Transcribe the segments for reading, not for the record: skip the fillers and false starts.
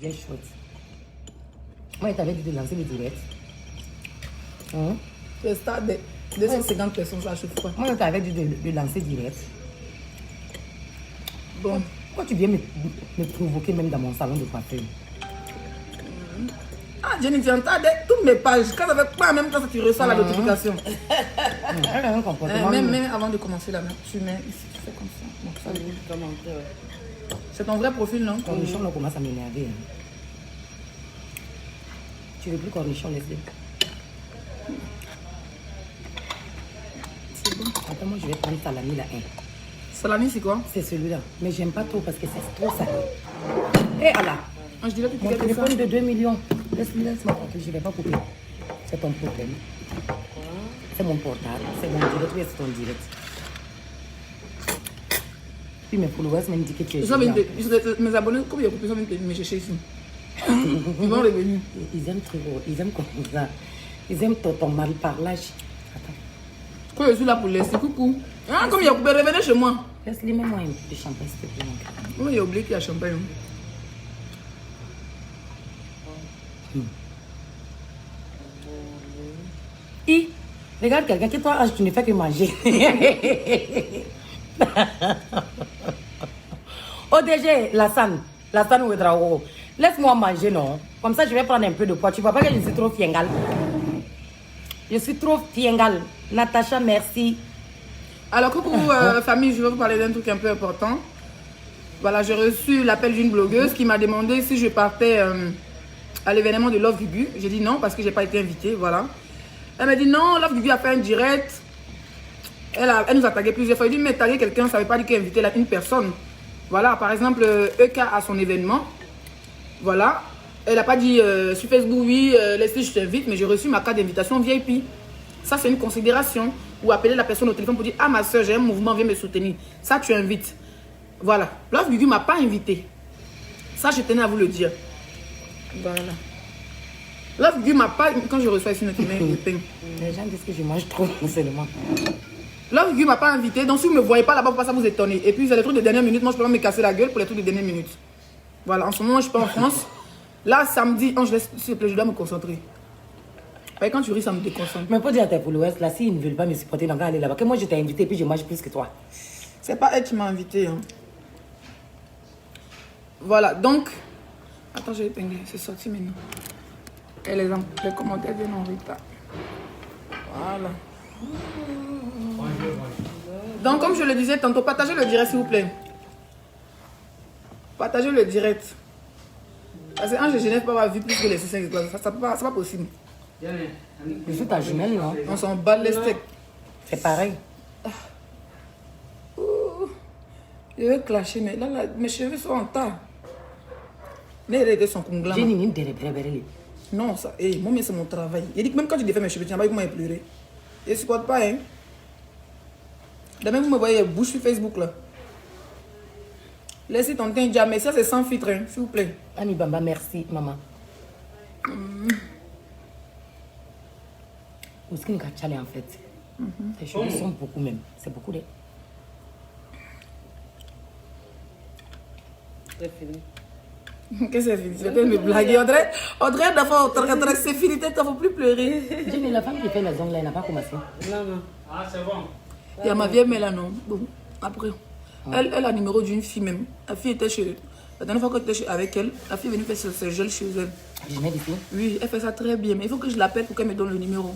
bien chouette. Moi, je t'avais dit de lancer le direct. Le stade de 250 personnes, ça chauffe pas. Moi, je t'avais dit de lancer direct. Bon. Pourquoi tu viens me provoquer même dans mon salon de coiffure? Ah, Jenny, tu entends toutes mes pages. Quand ça fait pas en même temps, tu reçois la notification. Elle a un comportement. Même avant de commencer là, tu mets ici, tu fais comme ça. Bon, ça c'est ton vrai profil, non? Cornichon, là, commence à m'énerver. Tu veux plus cornichon, laisse-le. C'est bon. Attends, moi, je vais prendre salami là. Salami, c'est quoi? C'est celui-là. Mais j'aime pas trop parce que c'est trop salé. Et Allah, Je dirais que tu mon fais ça. téléphone de 2 millions. Laisse-moi couper, je ne vais pas couper. C'est ton problème. C'est mon portable. C'est mon direct. Oui, c'est ton direct. Puis mes followers m'ont dit que tu es génial. Mes abonnés, comme ils ont coupé, ils vont venir me chercher ici. Ils vont revenir. Ils aiment trop. Ils aiment comme ça. Ils aiment ton mal-parlage. Attends. Quand je suis là pour laisser, coucou. Ah, comme il a coupé, revenez chez moi. Laisse-lui, mets-moi un peu de champagne, s'il te plaît, mon gars. Oui, il a oublié qu'il y a champagne. Regarde quelqu'un qui toi, tu ne fais que manger. ODG, Lassane Ouedraogo, laisse-moi manger, non? Comme ça, je vais prendre un peu de poids. Tu vois pas que je suis trop fiengale? Je suis trop fiengale. Natacha, merci. Alors, coucou famille, je vais vous parler d'un truc un peu important. Voilà, j'ai reçu l'appel d'une blogueuse qui m'a demandé si je partais à l'événement de Love Gugu. J'ai dit non parce que je n'ai pas été invitée, voilà. Elle m'a dit non, Love Gugu a fait un direct. Elle nous a tagué plusieurs fois. Elle dit mais taguer quelqu'un, ça ne veut pas dire qu'il a invité une personne. Voilà, par exemple, EK à son événement. Voilà. Elle n'a pas dit sur Facebook, oui, Leslie, je t'invite, mais j'ai reçu ma carte d'invitation VIP. Ça, c'est une considération. Ou appeler la personne au téléphone pour dire ah, ma soeur, j'ai un mouvement, viens me soutenir. Ça, tu invites. Voilà. Love Gugu ne m'a pas invité. Ça, je tenais à vous le dire. Voilà. Love Gugu m'a pas. Quand je reçois ici notre email, les gens disent que je mange trop, seulement. Love Gugu m'a pas invité. Donc, si vous ne me voyez pas là-bas, vous ne pouvez pas vous étonner. Et puis, c'est les trucs de dernière minute. Moi, je peux pas me casser la gueule pour les trucs de dernière minute. Voilà. En ce moment, je suis pas en France. Là, samedi, s'il te plaît, je dois me concentrer. Et quand tu ris, ça me déconcentre. Mais pour dire à tes followers, là, s'ils ne veulent pas me supporter, donc aller là-bas. Que moi, je t'ai invité, puis je mange plus que toi. C'est pas elle qui m'a invité. Hein. Voilà, donc. Attends, j'ai épinglé. C'est sorti maintenant. Et les commentaires viennent en retard. Voilà. Donc, comme je le disais tantôt, partagez le direct, s'il vous plaît. Partagez le direct. Parce que Ange Genève peut pas avoir vu plus que les 5 étoiles. Ça, c'est pas possible. Je suis ta jumelle, non? On s'en bat les steaks. C'est pareil. Je vais clasher, mais là, mes cheveux sont en tas. Mais les sont congolais. J'ai une idée. Non, ça, moi, mais c'est mon travail. Il dit que même quand tu défais mes cheveux, tu n'as pas vu comment pleurer. Je ne supporte pas, hein. Demain, vous me voyez bouche sur Facebook, là. Laissez ton teint déjà, mais ça, c'est sans filtre, hein, s'il vous plaît. Ami Bamba, merci, maman. Où est-ce qu'il y a en fait? Les cheveux sont beaucoup même. C'est beaucoup de... C'est fini. Qu'est-ce que c'est fini? Tu vas me blaguer. Audrey, d'abord, c'est fini, tu ne faut plus pleurer. Jenny, la femme qui fait les ongles, là, elle n'a pas commencé. Non. Ah, c'est bon. Il y a ma vieille mère là, non. Bon, après. Elle a le numéro d'une fille même. La fille était chez... La dernière fois que j'étais avec elle, la fille est venue faire ses gels chez elle. Genève ici? Oui, elle fait ça très bien. Mais il faut que je l'appelle pour qu'elle me donne le numéro.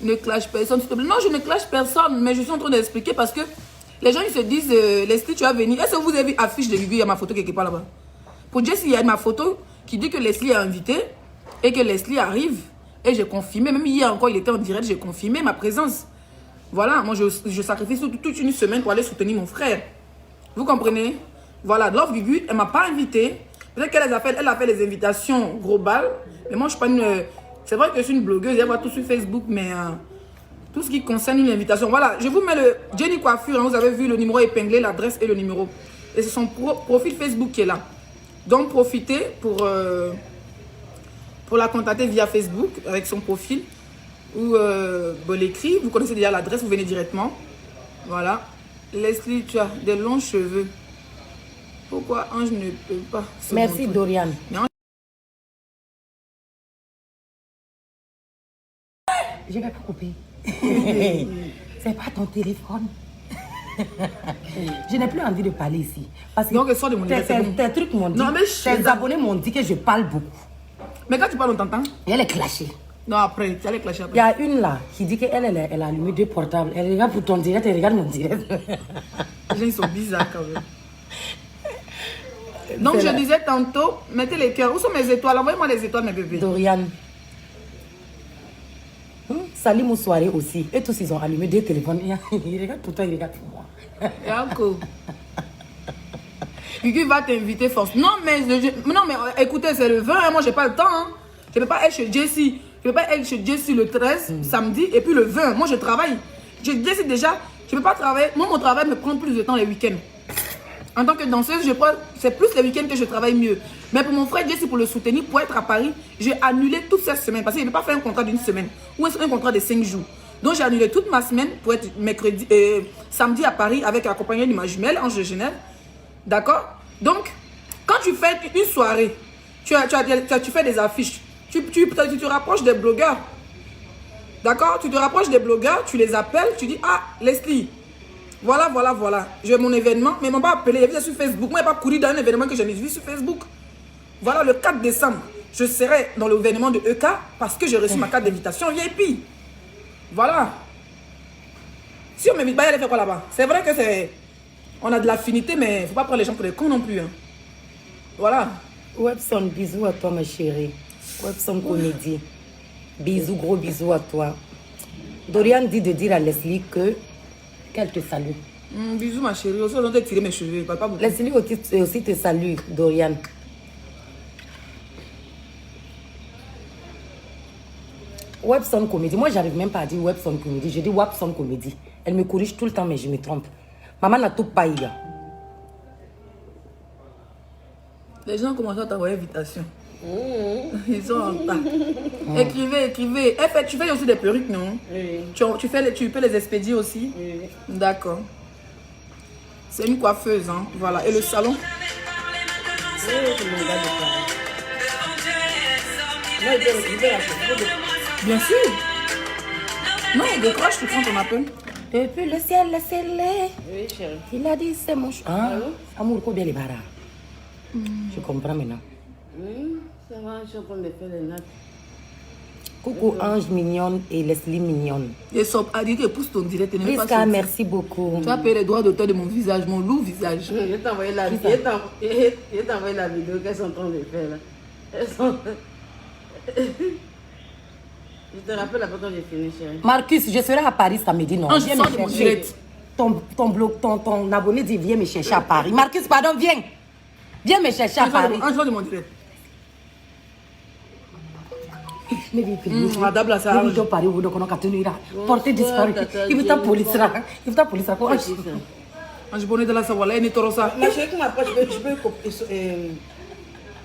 Ne clash personne, s'il te plaît. Non, je ne clash personne, mais je suis en train d'expliquer parce que les gens ils se disent Leslie, tu vas venir. Est-ce que vous avez vu affiche de Gugu? Il y a ma photo quelque part là-bas. Pour Jessie, il y a ma photo qui dit que Leslie est invité et que Leslie arrive. Et j'ai confirmé, même hier encore, il était en direct, j'ai confirmé ma présence. Voilà, moi je sacrifie toute une semaine pour aller soutenir mon frère. Vous comprenez? Voilà, Love Gugu, elle ne m'a pas invité. Peut-être qu'elle a fait les invitations globales. Mais moi, je ne suis pas une... C'est vrai que je suis une blogueuse, elle voit tout sur Facebook, mais tout ce qui concerne une invitation. Voilà, je vous mets le Jenny Coiffure, hein, vous avez vu le numéro épinglé, l'adresse et le numéro. Et c'est son profil Facebook qui est là. Donc, profitez pour la contacter via Facebook avec son profil. Ou l'écrit, vous connaissez déjà l'adresse, vous venez directement. Voilà. Leslie, tu as des longs cheveux. Pourquoi Ange ne peut pas? Merci Dorian. Mais Ange... Je vais pas couper. C'est pas ton téléphone. Je n'ai plus envie de parler ici. Parce que donc, sort de mon direct, c'est bon. tes trucs m'ont dit, Non, mais tes abonnés m'ont dit que je parle beaucoup. Mais quand tu parles, on t'entend? Et elle est clashée. Non, après, tu allais clasher Il y après. a une là qui dit qu'elle elle a allumé 2 portables. Elle regarde pour ton direct, elle regarde mon direct. Les gens, ils sont bizarres quand même. Donc, je disais tantôt, mettez les cœurs. Où sont mes étoiles? Envoyez-moi les étoiles, mes bébés. Dorian. Salut mon soirée aussi. Et tous, ils ont allumé 2 téléphones. Ils regardent pour toi, ils regardent pour moi. Et encore. Guigui va t'inviter force. Non, mais écoutez, c'est le 20. Hein, moi, j'ai pas le temps. Hein. Je ne peux pas être chez Jessie. Je ne peux pas être chez Jessie le 13, samedi, et puis le 20. Moi, je travaille. Je décide déjà, je ne peux pas travailler. Moi, mon travail me prend plus de temps les week-ends. En tant que danseuse, c'est plus les week-ends que je travaille mieux. Mais pour mon frère Jessie, pour le soutenir, pour être à Paris, j'ai annulé toute cette semaine. Parce qu'il ne peut pas faire un contrat d'une semaine ou un contrat de 5 jours. Donc, j'ai annulé toute ma semaine pour être samedi à Paris avec l'accompagnement de ma jumelle, Ange de Genève. D'accord? Donc, quand tu fais une soirée, tu fais des affiches, tu te rapproches des blogueurs. D'accord? Tu te rapproches des blogueurs, tu les appelles, tu dis, ah, Leslie, voilà. J'ai mon événement, mais ils ne m'ont pas appelé, j'ai vu ça sur Facebook. Moi, je n'ai pas couru dans un événement que j'ai vu sur Facebook. Voilà, le 4 décembre, je serai dans l'événement de EK parce que j'ai reçu ma carte d'invitation VIP. Voilà. Si on m'invite pas, il aller faire quoi là-bas? C'est vrai que on a de l'affinité, mais il ne faut pas prendre les gens pour des cons non plus. Hein. Voilà. Webson, bisous à toi ma chérie. Webson Comédie. Bisous, gros bisous à toi. Dorian dit de dire à Leslie qu'elle te salue. Bisous ma chérie. Aussi, on doit tirer mes cheveux. Pas beaucoup. Leslie aussi te salue, Dorian. Webson Comédie. Moi, j'arrive même pas à dire Webson Comédie. Je dis Webson Comédie. Elle me corrige tout le temps, mais je me trompe. Maman n'a tout pas eu. Les gens commencent à t'envoyer invitation. Ils sont en retard. Écrivez. Tu fais aussi des perruques, non? Oui. Tu peux les expédier aussi? Oui. D'accord. C'est une coiffeuse, hein. Voilà. Et le salon? Oui, c'est mon gars de Paris. Moi, il peut la chauffeur. Bien sûr. Non, décroche, tu prends ton appel. Depuis le ciel, le scellé. Oui, chérie. Il a dit c'est mon choix. Hein? Amour, combien les barras? Je comprends maintenant. Ça va, je suis en train de faire les nattes. Coucou Ange mignonne et Leslie mignonne. Et Sop a dit que pousse ton direct. Tu n'es pas Priska, sorti. merci beaucoup. Tu as payé les droits d'auteur de mon visage, mon lourd visage. Je t'ai envoyé la vidéo. Je t'ai envoyé la vidéo qu'elles sont en train de faire là. Elles sont... Je te rappelle après quand j'ai fini, chérie. Marcus, je serai à Paris samedi, non? Ange, Viens sors me de mon chercher. direct. Ton abonné dit viens me chercher à Paris. Marcus, pardon, viens. Viens me chercher à Paris. Un jour de mon direct. Ne vis plus. Madame la salle. Ne vis Paris où donc on a tenu là. Portée disparue. tata, Il vous tape Jenny, police là. Il vous tape police là. Quoi, c'est ça? Ange bonnet de la savoir, là, il est toro ça. Ma chérie, comment après je peux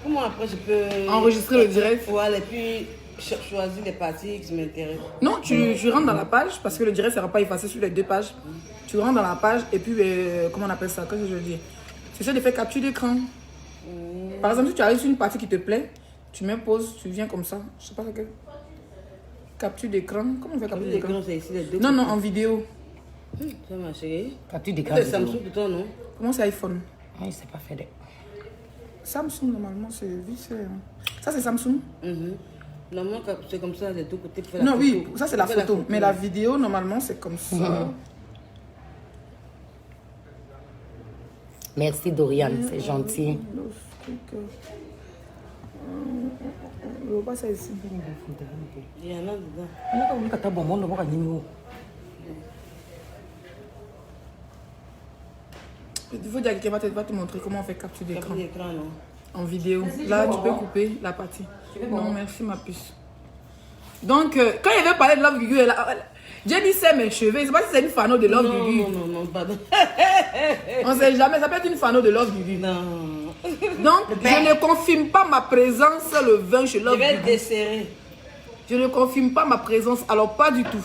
comment après je peux Enregistrer le direct. Voilà, et puis choisir les parties qui m'intéressent. Non, tu rentres dans la page parce que le direct ne sera pas effacé sur les 2 pages. Tu rentres dans la page et puis, comment on appelle ça? Qu'est-ce que je veux dire? Tu essaies de faire capture d'écran. Par exemple, si tu arrives sur une partie qui te plaît, tu mets pause, tu viens comme ça. Je sais pas ce que. Capture d'écran. Comment on fait capture d'écran? L'écran, c'est ici les deux. Non, non, en vidéo. Ça ma chérie. Capture d'écran. C'est Samsung plutôt, non? Comment c'est iPhone? Oui, c'est pas fait de. Samsung, normalement, c'est vissé. Ça, c'est Samsung? Normalement, c'est comme ça, les deux côtés. pour faire Non, la oui, photo. ça, c'est la Pour faire photo. Mais la vidéo, normalement, c'est comme ça. Merci Dorian, c'est gentil. Je vois pas ça ici. Il y en a dedans. Il faut dire à quelqu'un va te montrer comment on fait capture d'écran. Capture d'écran, non? En vidéo. Là, tu peux couper la partie. Non, merci ma puce. Donc, quand il veut parler de Love Gugu, Jenny sait mes cheveux. Je ne sais pas si c'est une fano de Love Gugu. Non, pardon. On ne sait jamais. Ça peut être une fano de Love Gugu. Non. Donc, je ne confirme pas ma présence le 20 chez Je Love vais Gugu. desserrer. Je ne confirme pas ma présence. Alors, pas du tout.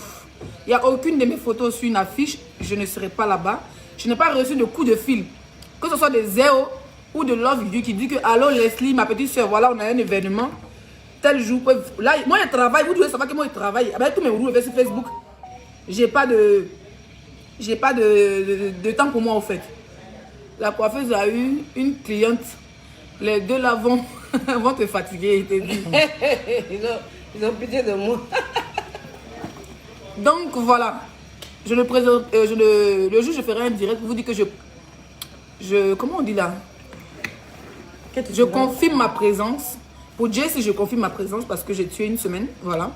Il n'y a aucune de mes photos sur une affiche. Je ne serai pas là-bas. Je n'ai pas reçu de coup de fil. Que ce soit des 0 ou de Love You qui dit que allô Leslie, ma petite soeur, voilà, on a un événement. Tel jour, là, moi je travaille, vous devez savoir que moi je travaille. Avec tous mes rouleaux sur Facebook, j'ai pas de temps pour moi en fait. La coiffeuse a eu une cliente. Les deux là vont te fatiguer, il te dit. Ils ont pitié de moi. Donc voilà. Je le présente. Le jour je ferai un direct pour vous dire que comment on dit là? Je confirme ma présence. Pour Jessie, je confirme ma présence parce que j'ai tué une semaine. Voilà.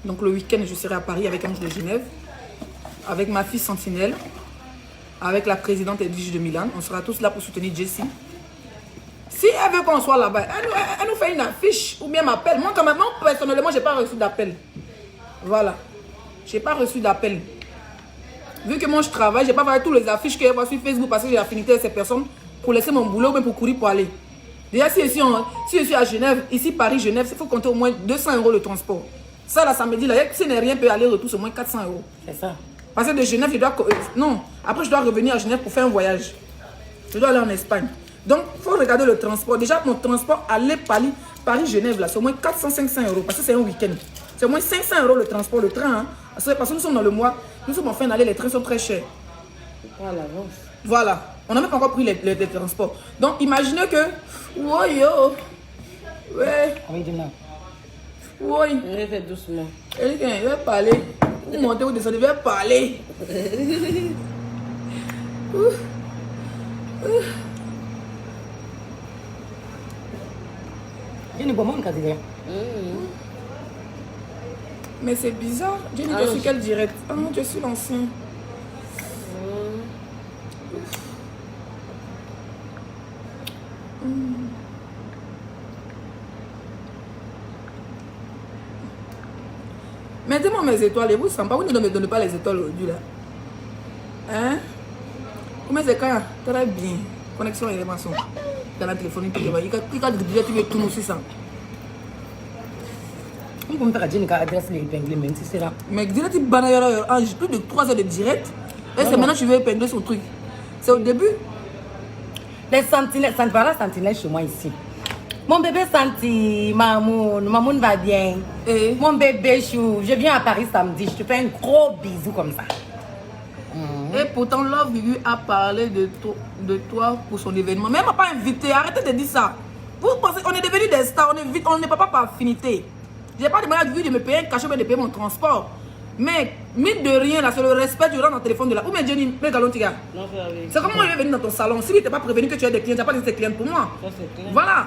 Donc le week-end, je serai à Paris avec Ange de Genève. Avec ma fille Sentinelle. Avec la présidente Edwige de Milan. On sera tous là pour soutenir Jessie. Si elle veut qu'on soit là-bas, elle nous fait une affiche ou bien m'appelle. Moi, quand même, personnellement, je n'ai pas reçu d'appel. Voilà. Je n'ai pas reçu d'appel. Vu que moi, je travaille, je n'ai pas fait toutes les affiches qu'elle voit sur Facebook parce que j'ai affinité avec ces personnes pour laisser mon boulot ou bien pour courir pour aller. Déjà, si je suis à Genève, ici, Paris, Genève, il faut compter au moins 200 € le transport. Ça, là, ça me dit, là, si n'est rien, peut aller retour, c'est au moins 400 €. C'est ça. Parce que de Genève, je dois... non, après, je dois revenir à Genève pour faire un voyage. Je dois aller en Espagne. Donc, il faut regarder le transport. Déjà, mon transport aller Paris-Genève, là, c'est au moins 400-500 € parce que c'est un week-end. C'est au moins 500 € le transport, le train. Hein. Parce que nous sommes dans le mois, nous sommes en fin d'année, les trains sont très chers. Voilà. On n'a même pas encore pris les transports. Donc, imaginez que... Oui, yo. Ouais. Oui, dis-moi. Oui. On fait doucement. Il va parler. Vous montez, vous descendez, il va parler. Mais c'est bizarre. Jenny, je suis quel direct? Ah non, je suis l'ancien. Mettez-moi mes étoiles et vous sentez pas, vous ne me donnez pas les étoiles aujourd'hui là. Hein? Comment c'est quand? Très bien. Connexion et éléments dans la téléphonie. Il y a déjà tu veux tout aussi ça. On peut me faire une adresse les épingler même si c'est là. Mais direct, il banane plus de 3 heures de direct. Et c'est maintenant que tu veux épingler son truc. C'est au début. Les sentinelles, ça ne va pas sentinelle chez moi ici. Mon bébé Santi, Mamoun va bien. Et mon bébé Chou, je viens à Paris samedi, je te fais un gros bisou comme ça. Et pourtant, Love You a parlé de toi pour son événement. Mais elle m'a pas invité, arrêtez de dire ça. Vous pensez qu'on est devenus des stars, on n'est pas par affinité. Je n'ai pas demandé de me payer un cachet, mais de payer mon transport. Mais, mine de rien, là, c'est le respect, tu rentres dans le téléphone de là. Où est Jenny, mais galon, tiga. C'est comme moi, je vais venir dans ton salon. Si tu n'es pas prévenu que tu as des clients, tu n'as pas dit tes clients pour moi. Voilà.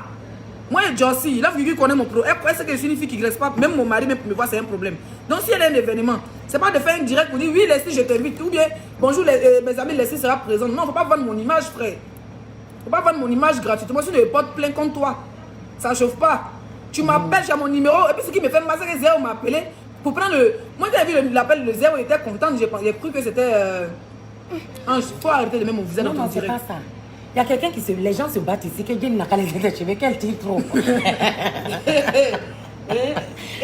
Moi, Josie, là, vu qu'elle connaît mon pro, elle sait que je suis une fille qui ne reste pas, même mon mari, même pour me voir, c'est un problème. Donc, si elle a un événement, c'est pas de faire un direct pour dire oui, Leslie, je t'invite, ou bien bonjour, mes amis, Leslie sera présente. Non, il ne faut pas vendre mon image, frère. Il ne faut pas vendre mon image gratuitement. Si tu ne portes plein contre toi, ça ne chauffe pas. Tu m'appelles, j'ai mon numéro, et puis ce qui me fait mal, c'est que Zéro m'a appelé pour prendre le. Moi, quand j'ai vu l'appel de Zéro, il était content, j'ai cru que c'était. Il faut arrêter de mettre mon visage dans ton direct. Non, c'est pas ça. Il y a quelqu'un qui se... Les gens se battent ici, que Jenny n'a qu'à les cheveux, qu'elle tire trop.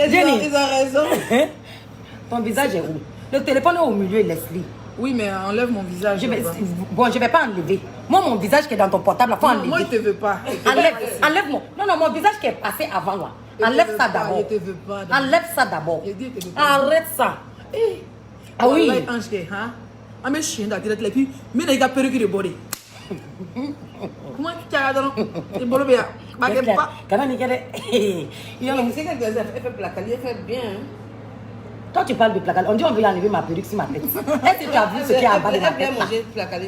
Jenny, ils ont raison. Ton visage est où? Le téléphone est au milieu, Leslie. Oui, mais enlève mon visage. Bon, je vais pas enlever. Moi, mon visage qui est dans ton portable, il faut enlever. Moi, il te veut pas. Enlève moi. Non, mon visage qui est passé avant là. Enlève ça d'abord. Il te veut pas. Enlève ça d'abord. Il te veut pas. Arrête ça. Ah oui. Ah, mais chien d'attirer les puis, mais il y a perruque de body. Comment tu as dans le bolo bien? Pas que pas. Quand on est Il fait placali, elle fait bien. Toi, tu parles de placali. On dit on veut enlever ma perruque sur ma tête. Est-ce que tu as vu ce qui est en bas de ma tête? Elle a bien mangé placali.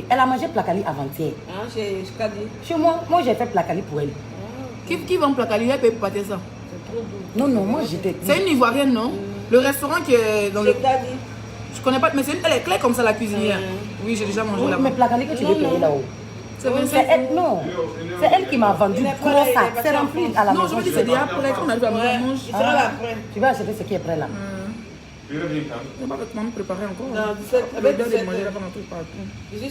Elle a mangé placali avant-hier. Ah, chez Kadi. Chez moi, j'ai fait placali pour elle. Qui vend placali? Elle peut pas dire ça. C'est trop doux. Non, moi j'étais. C'est une Ivoirienne, non? Le restaurant qui est dans le. Kadi. Je connais pas, mais elle est claire comme ça, la cuisinière. Oui, j'ai déjà mangé là-bas. Mais placali que tu veux payer là-haut. C'est vrai, c'est elle, non. C'est elle qui m'a vendu gros sac. C'est rempli à la maison. Non, je me dis c'est déjà après qu'on a vu à manger. Il sera là après. Tu vas acheter ce qui est prêt là. Je ne sais pas comment me préparer encore. Non, 17. Avec de manger là pendant tout partout. 18.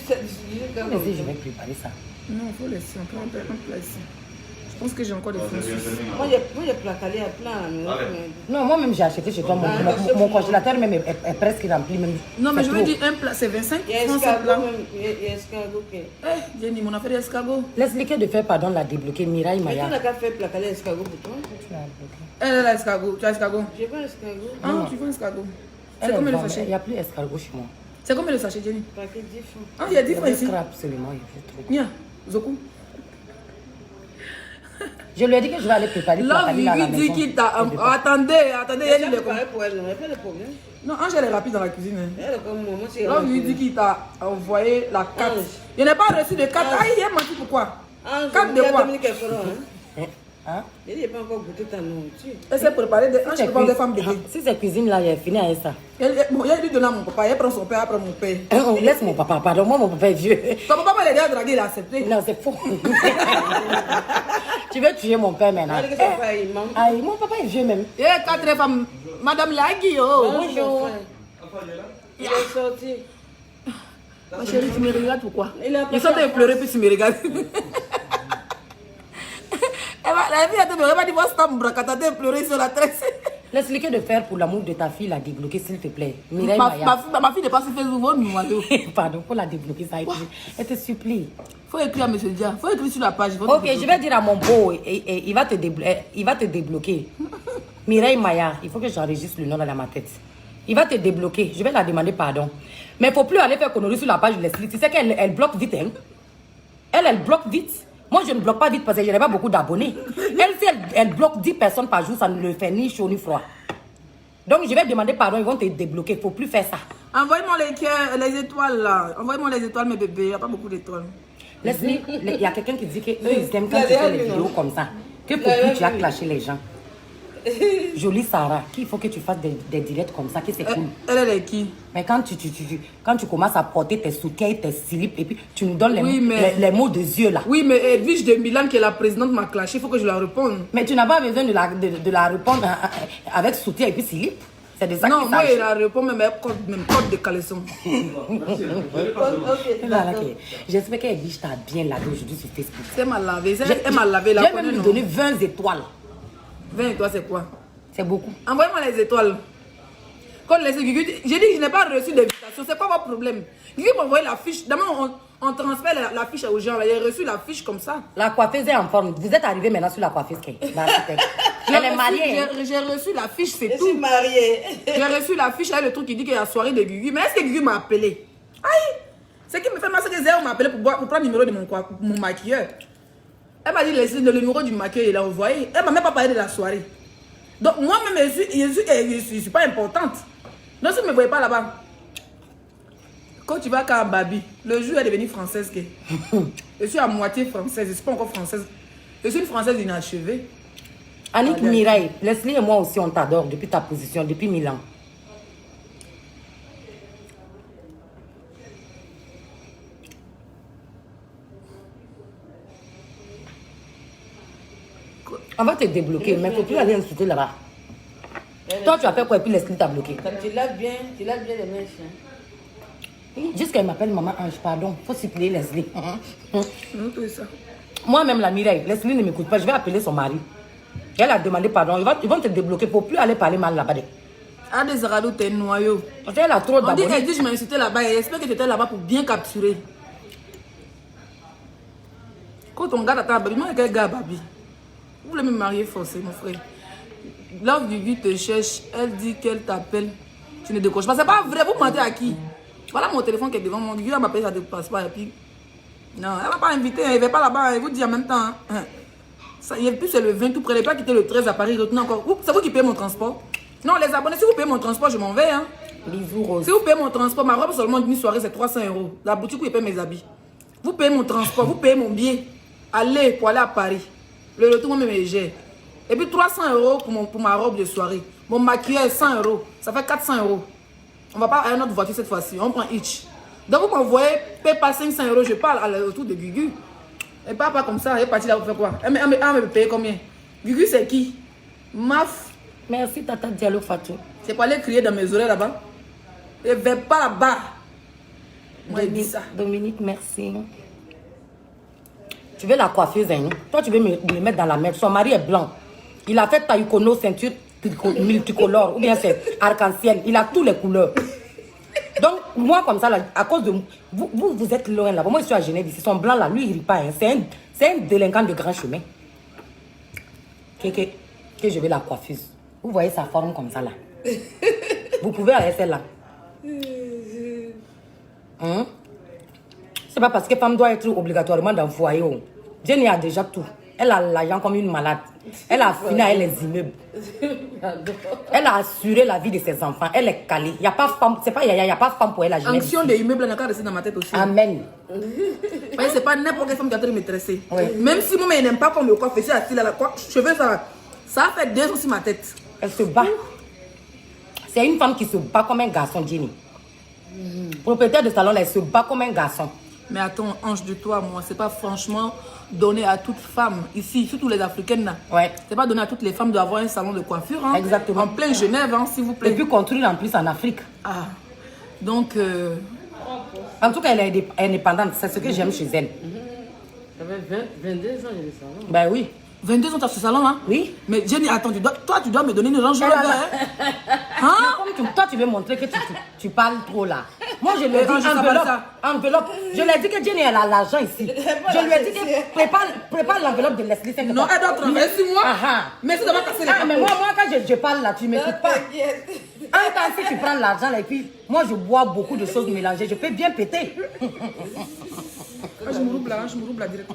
Mais si je vais préparer ça. Non, il faut laisser. On peut un plat ici. Je pense que j'ai encore des Francis. Moi, j'ai placalé à plein à la maison. Non, moi-même, j'ai acheté chez toi. Mon congélateur même est presque rempli. Même. Non, mais C'est je veux trop. dire, un plat, c'est 25 Il y a francs. escargot même. Il y a escargot. Eh, Jenny, mon affaire d'escargot. L'expliquer de faire pardon l'a débloqué. Mireille Mais tu Maya. n'as qu'à faire placaler escargot pour toi. Elle a l'escargot. Tu as escargot? J'ai pas escargot. Ah, tu veux escargot? C'est Elle combien le est bonne, sachet? Il n'y a plus escargot chez moi. C'est combien le sachet, Jenny? Paquet 10 francs. Ah, il y a 10 francs ici. Absolument, il fait trop. Nia, Zoku. Je lui ai dit que je vais aller préparer Là, la famille à la Vivi maison. dit qu'il t'a... Attendez, il y a Elle des est pareil pour elle, non, elle fait le problème. Non, Angèle est rapide dans la cuisine. Hein. Elle est comme moi, moi c'est Là, Vivi dit qu'il t'a envoyé la carte. Je n'ai pas reçu de carte. Ah, il a menti pourquoi? Carte de quoi? Dominique Efferon, hein. Hein? Il n'a pas encore goûté ta nourriture. Elle s'est préparée des... Je prends des femmes bébés. Si cette cuisine-là, il est fini avec ça. Bon, il a dû donner à mon papa. Elle prend son père, elle prend mon père. Laisse mon papa, pardon, moi mon papa est vieux. Ton papa m'a aidé à draguer, il a accepté. Non, c'est faux. Tu veux tuer mon père maintenant. Elle dit que son frère, il manque. Aïe, mon papa est vieux même. Et 4 femmes. Madame Lagui, oh. Bonjour. Il est sorti. Ma chérie, tu me regardes pourquoi? Il a Je suis en train de pleurer, puis tu me regardes. La fille a te elle m'a dit, moi, stop, bracata, t'es pleurer sur la tresse. Laisse-le de faire pour l'amour de ta fille la débloquer, s'il te plaît. Mireille Ma Maya. fille n'est pas sur Facebook, nous, Pardon, pour la débloquer, ça a été. Elle te supplie. faut écrire à M. Dia, faut écrire sur la page. Ok, je vais dire à mon beau, il va te débloquer. Mireille Maya, il faut que j'enregistre le nom dans ma tête. Il va te débloquer, je vais la demander pardon. Mais il ne faut plus aller faire connerie sur la page de Leslie. Tu sais qu'elle bloque vite, hein? Elle bloque vite. Moi, je ne bloque pas vite parce que je n'ai pas beaucoup d'abonnés. Elle, si elle bloque 10 personnes par jour, ça ne le fait ni chaud ni froid. Donc, je vais demander pardon, ils vont te débloquer. Il ne faut plus faire ça. Envoyez-moi les étoiles, là. Envoyez-moi les étoiles, mes bébés. Il n'y a pas beaucoup d'étoiles. Leslie, il y a quelqu'un qui dit qu'eux, ils aiment quand tu fais les vidéos comme ça. Que pour plus tu as clashé les gens. Jolie Sarah, qu'il faut que tu fasses des directs comme ça, que c'est cool. Elle est qui? Mais quand tu commences à porter tes soutiens, tes slips, et puis tu nous donnes Oui, les mots de yeux là. Oui, mais Edwige de Milan, qui est la présidente, m'a clashé. Il faut que je la réponde. Mais tu n'as pas besoin de la répondre avec soutien et puis slip. C'est de ça Non, qu'il moi, s'agit. il la répond, même code de caleçon. Voilà, ok. J'espère qu'Edwige t'a bien lavé aujourd'hui sur Facebook. Elle m'a lavé. Elle m'a lavé la J'ai même lui donné 20 étoiles. 20 étoiles, c'est quoi? C'est beaucoup. Envoyez-moi les étoiles. Quand les Gugu, j'ai dit que je n'ai pas reçu d'invitation. C'est quoi votre problème? Gugu m'a envoyé la fiche. D'abord, on transfère la fiche aux gens. J'ai reçu la fiche comme ça. La coiffeuse est en forme. Vous êtes arrivé maintenant sur la coiffeuse. Elle est mariée. J'ai reçu la fiche, c'est Je tout. suis mariée. J'ai reçu la fiche avec le truc qui dit qu'il y a la soirée de Gugu. Mais est-ce que Gugu m'a appelé? Aïe! Ce qui me fait mal, c'est que Zéro m'a appelé pour prendre le numéro de mon maquilleur. Elle m'a dit le numéro du maquilleur, il a envoyé. Elle m'a même pas parlé de la soirée. Donc moi-même, je suis pas importante. Donc si vous ne me voyez pas là-bas, quand tu vas à Babi, le jour elle est devenue française. Je suis à moitié française, je ne suis pas encore française. Je suis une française inachevée. Annick Mireille, Leslie et moi aussi, on t'adore depuis ta position, depuis 1000 ans. On va te débloquer, mais il ne faut plus aller insulter là-bas. Toi, tu as fait quoi et puis Leslie t'a bloqué. Quand tu laves bien les mèches. Hein. Jusqu'à qu'elle m'appelle Maman Ange, pardon. Il faut supplier Leslie. Non, tout ça. Moi-même, la Mireille, Leslie ne m'écoute pas. Je vais appeler son mari. Elle a demandé pardon. Ils vont te débloquer. Il ne faut plus aller parler mal là-bas. Ah, des Zaradou, t'es noyau. Parce qu'elle a trop On dit d'abonnés. qu'elle dit je m'ai insulté là-bas et j'espère que tu étais là-bas pour bien capturer. Quand on garde à ta baby, moi, quel gars baby? Vous voulez me marier forcé, mon frère. Là, Vivi te cherche, elle dit qu'elle t'appelle. Tu ne décroches pas. C'est pas vrai, vous mentez à qui? Voilà mon téléphone qui est devant moi. Vivi va m'appeler, ça ne passe pas. Et puis, non, elle ne va pas inviter, elle ne va pas là-bas. Elle vous dit en même temps. Hein. Ça, et puis, c'est le 20 tout près. Elle n'est pas quitté le 13 à Paris. Retenez encore. C'est vous qui payez mon transport. Non, les abonnés, si vous payez mon transport, je m'en vais. Hein. Bisous, Rose. Si vous payez mon transport, ma robe seulement d'une soirée, c'est 300 €. La boutique où je paye mes habits. Vous payez mon transport, vous payez mon billet. Allez, pour aller à Paris. Le retour, moi, me gère. Et puis 300 € pour ma robe de soirée. Mon maquillage, 100 €. Ça fait 400 €. On va pas à une autre voiture cette fois-ci. On prend each. Donc vous m'envoyez, paye pas 500 €. Je parle à retour de Gugu. Elle parle pas comme ça. Elle est partie là pour faire quoi? Elle me paye combien? Gugu, c'est qui? Maf. Merci, Tata Diallo Fatou. C'est pas aller crier dans mes oreilles là-bas. Et vais pas là-bas. Moi, je dis ça. Dominique, merci. Tu veux la coiffeuse, hein? Toi, tu veux me mettre dans la merde. Son mari est blanc. Il a fait taïkono, ceinture multicolore, ou bien c'est arc-en-ciel. Il a toutes les couleurs. Donc, moi, comme ça, là, à cause de... Vous êtes loin là. Moi, je suis à Genève. Ils sont blancs là. Lui, il rit pas. Hein. C'est un délinquant de grand chemin. Que je vais la coiffeuse. Vous voyez sa forme comme ça là. Vous pouvez aller celle-là. Hein? C'est pas parce que femme doit être obligatoirement dans le foyer. Oh. Jenny a déjà tout. Elle a l'argent comme une malade. Elle a fini avec les immeubles. Elle a assuré la vie de ses enfants. Elle est calée. Il n'y a pas femme. C'est pas Yaya, il n'y a pas femme pour elle à Genève. Action des immeubles, elle n'a qu'à rester dans ma tête aussi. Amen. C'est pas n'importe quelle femme qui a train de me tresser. Oui. Même si moi, il n'aime pas qu'on me coiffe, c'est assis là, la coiffe, cheveux, ça a fait 2 ans sur ma tête. Elle se bat. C'est une femme qui se bat comme un garçon, Jenny. Propriétaire de salon, là, elle se bat comme un garçon. Mais attends, ange de toi, moi, c'est pas franchement donné à toute femme, ici, surtout les Africaines là. Ouais. C'est pas donné à toutes les femmes d'avoir un salon de coiffure. Hein. Exactement. En plein Genève, hein, s'il vous plaît. Et puis construire en plus en Afrique. Ah. Donc, En tout cas, elle est indépendante. C'est ce que j'aime chez elle. Ça fait 22 ans que j'ai le salon. Ben oui. 22 ans, tu as ce salon là? Oui. Mais Jenny, attends, toi, tu dois me donner une range Elle là. a- Hein? Mais comme toi, tu veux montrer que tu parles trop là. Moi, je lui ai dit je sais pas enveloppe. ça. Enveloppe. Je lui ai dit que Jenny, elle a l'argent ici. Je lui ai dit que prépare l'enveloppe de Leslie. Non, elle doit traverser moi. Ah, ah. Mais ça doit casser les Ah, mais capot. moi, quand je parle là, tu ne m'écoutes pas. En tant que tu prends l'argent là, et puis moi, je bois beaucoup de choses mélangées. Je peux bien péter. Je me roule là, direct.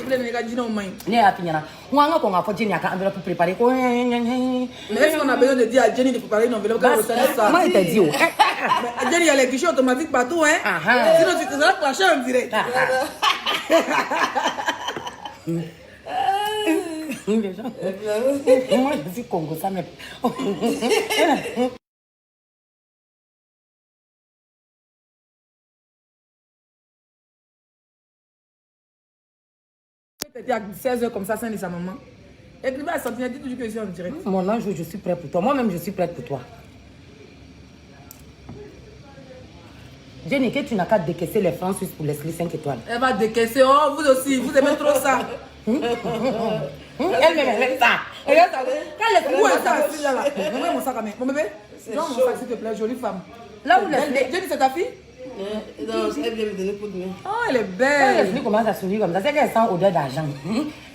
Les gars, dis non, main. Ne y'a fini là. Moi, on a fait Jenny à enveloppe pour préparer. Mais est-ce qu'on a besoin de dire à Jenny de préparer une enveloppe quand elle ça? Moi, il t'a dit. Oh. Mais Jenny, il y a les guichets automatiques partout, hein? Ah, ah. Sinon, tu te seras clenché en direct. Les gens. Moi, je suis Congo, ça mais. C'était à 16h comme ça, c'est sa maman. Et puis, elle sentit, dit toujours que je suis en direct. Mon ange, je suis prête pour toi. Moi-même, je suis prête pour toi. Jenny, que tu n'as qu'à décaisser les francs suisses pour Leslie 5 étoiles. Elle va décaisser. Oh, vous aussi, vous aimez trop ça. Elle aime ça. Regarde ça. Quand Leslie Où est ça, assis là? Où est mon sac à main? Mon bébé? Donne mon sac, s'il te plaît, jolie femme. Là où Leslie. Jenny, c'est ta fille? Non, elle vient me donner pour demain. Oh, elle est Quand belle. Leslie commence à sourire comme ça, c'est qu'elle sent odeur d'argent.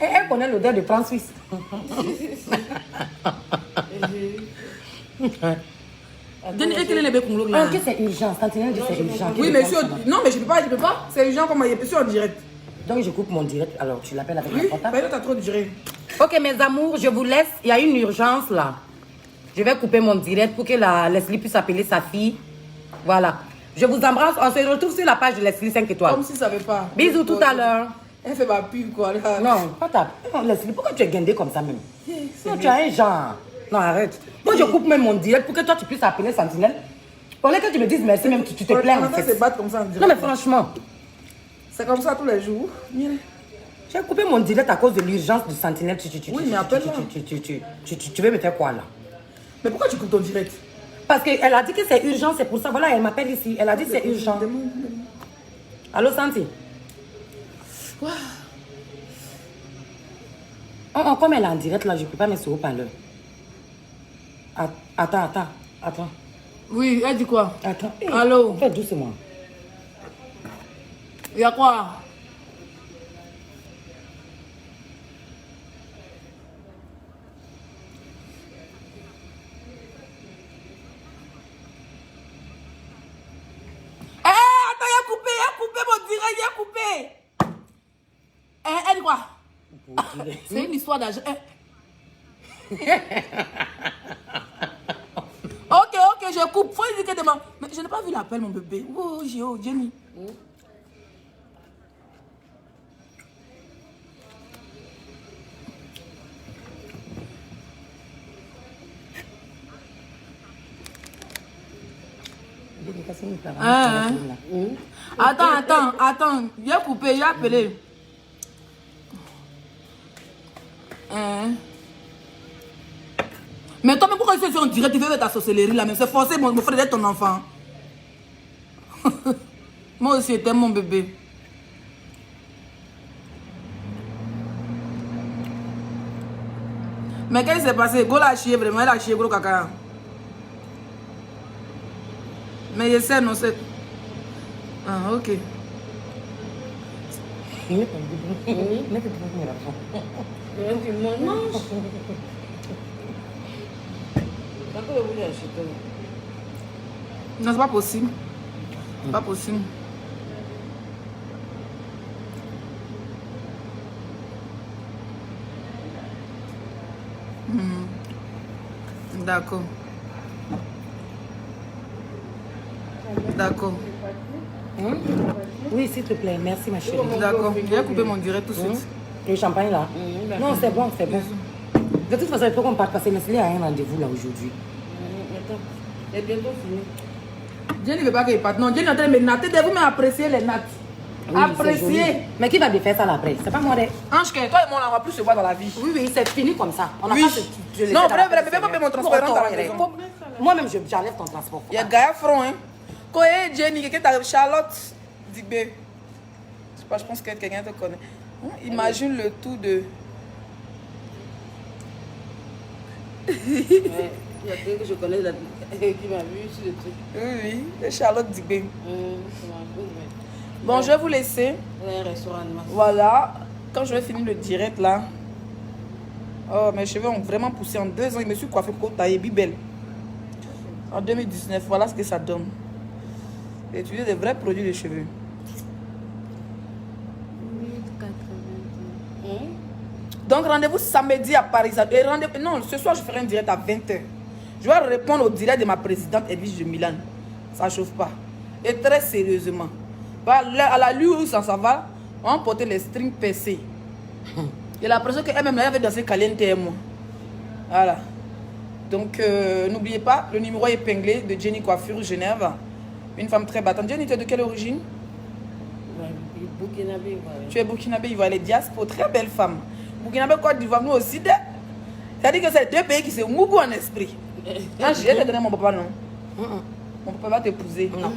Et elle connaît l'odeur de francs suisses. Jenny, quel est le bébé Congo là? Ah, que c'est urgent. Sentinelle dit c'est urgent. Oui, mais non, mais je peux pas. C'est urgent comme je suis en direct. Donc, je coupe mon direct. Alors, tu l'appelles avec Oui, la portable. mais t'as trop duré. Ok, mes amours, je vous laisse. Il y a une urgence là. Je vais couper mon direct pour que Leslie puisse appeler sa fille. Voilà. Je vous embrasse. On se retrouve sur la page de Leslie 5 étoiles. Comme si ça savait pas. Bisous tout à l'heure. Elle fait ma pub quoi. Là. Non, pas ta. Non, Leslie, pourquoi tu es guindée comme ça même? Non, tu as un genre. Non, arrête. Moi, je coupe même mon direct pour que toi, tu puisses appeler Sentinelle. Pour que tu me dises merci, même tu te plains en On fait. se battre comme ça en direct. Non, mais franchement, C'est comme ça tous les jours. j'ai coupé mon direct à cause de l'urgence du Sentinelle. Oui, mais appelle-la. Tu veux me faire quoi là? Mais pourquoi tu coupes ton direct? Parce qu'elle a dit que c'est urgent, c'est pour ça. Voilà, elle m'appelle ici. Elle a dit que c'est urgent. Allô, Santi? Comme elle est en direct là, je ne peux pas mettre sur haut-parleur. Attends. Oui, elle dit quoi? Attends. Hey, Allô? fais doucement. Il y a quoi? Eh, attends, il a coupé mon direct, il a coupé. Elle dit quoi? C'est une histoire d'argent. Ok, je coupe. Faut dire que demain. Mais je n'ai pas vu l'appel, mon bébé. Oh, Jenny. Attends. Il a coupé, il a appelé. Mais toi, mais pourquoi tu es en direct? Tu veux mettre ta sorcellerie là, mais c'est forcé, mon frère, d'être ton enfant. Moi aussi, je t'aime, mon bébé. Mais qu'est-ce qui s'est passé? Go l'a chié vraiment, elle a chié gros caca. Mais je sais, non, c'est... Ah, ok. Non. Non, c'est pas possible. C'est pas possible. D'accord. D'accord. Oui, s'il te plaît, merci ma chérie. D'accord. J'ai coupé mon direct tout de suite. Le champagne là? Non, c'est bon, c'est bon. De toute façon, il faut qu'on parte passer. Mais il y a un rendez-vous là aujourd'hui. Attends, c'est bientôt fini. Dieu ne veut pas qu'il parte. Non, Dieu est en train de me natter. Vous m'apprécier les nattes. Oui, c'est Apprécier. joli. Mais qui va défaire ça là après? C'est pas moi. Ange, toi et moi, on va plus se voir dans la vie. Oui, oui, c'est fini comme ça. On a Oui. pas se laisser Non, dans vrai, la vrai, tête, mais pas Seigneur. mon transport Faut dans la retourner. maison. Moi-même, j'enlève ton transport. Il y a Gaïa Front, hein. Quand il y a Jenny, quelqu'un t'a Charlotte Digbe. Je sais pas, je pense que quelqu'un te connaît. Imagine le tout de. Il y a quelqu'un que je connais là, qui m'a vu sur le truc. Oui, oui, Charlotte Digbe. C'est ma chose, mais... Bon, je vais vous laisser. Un restaurant de masse. Voilà. Quand je vais finir le direct là. Oh, mes cheveux ont vraiment poussé en 2 ans. Je me suis coiffé pour tailler Bibel. En 2019, voilà ce que ça donne. J'ai utilisé des vrais produits de cheveux. 1080. Donc rendez-vous samedi à Paris. Et non, ce soir je ferai un direct à 20h. Je vais répondre au direct de ma présidente Edwige de Milan. Ça ne chauffe pas. Et très sérieusement. À la lui où ça va, on va porter les strings percés. J'ai l'impression qu'elle-même avait dansé caliente et moi. Voilà. Donc n'oubliez pas le numéro épinglé de Jenny Coiffure Genève. Une femme très battante. Jenny, tu es de quelle origine? Burkinabé, voilà. Tu es burkinabé, ivoire, les diaspora, très belle femme. Burkinabé, Côte d'Ivoire, nous aussi. C'est-à-dire que c'est 2 pays qui se mougou en esprit. Ah, j'ai donné mon papa, non? Mon papa va t'épouser. Non.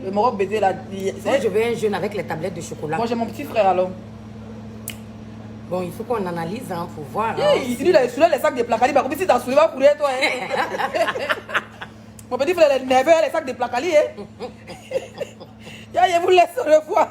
Le moro baiser là. Moi, je veux un jeune avec les tablettes de chocolat. Moi, j'ai mon petit frère alors. Bon, il faut qu'on analyse hein, pour voir. Hein, Il dit, il a soulé les sacs de placali. Bah, comme si t'as soulé, va courir, toi. Hein. Mon petit frère, il est nerveux, les sacs de placali. Hein. Je vous laisse au revoir.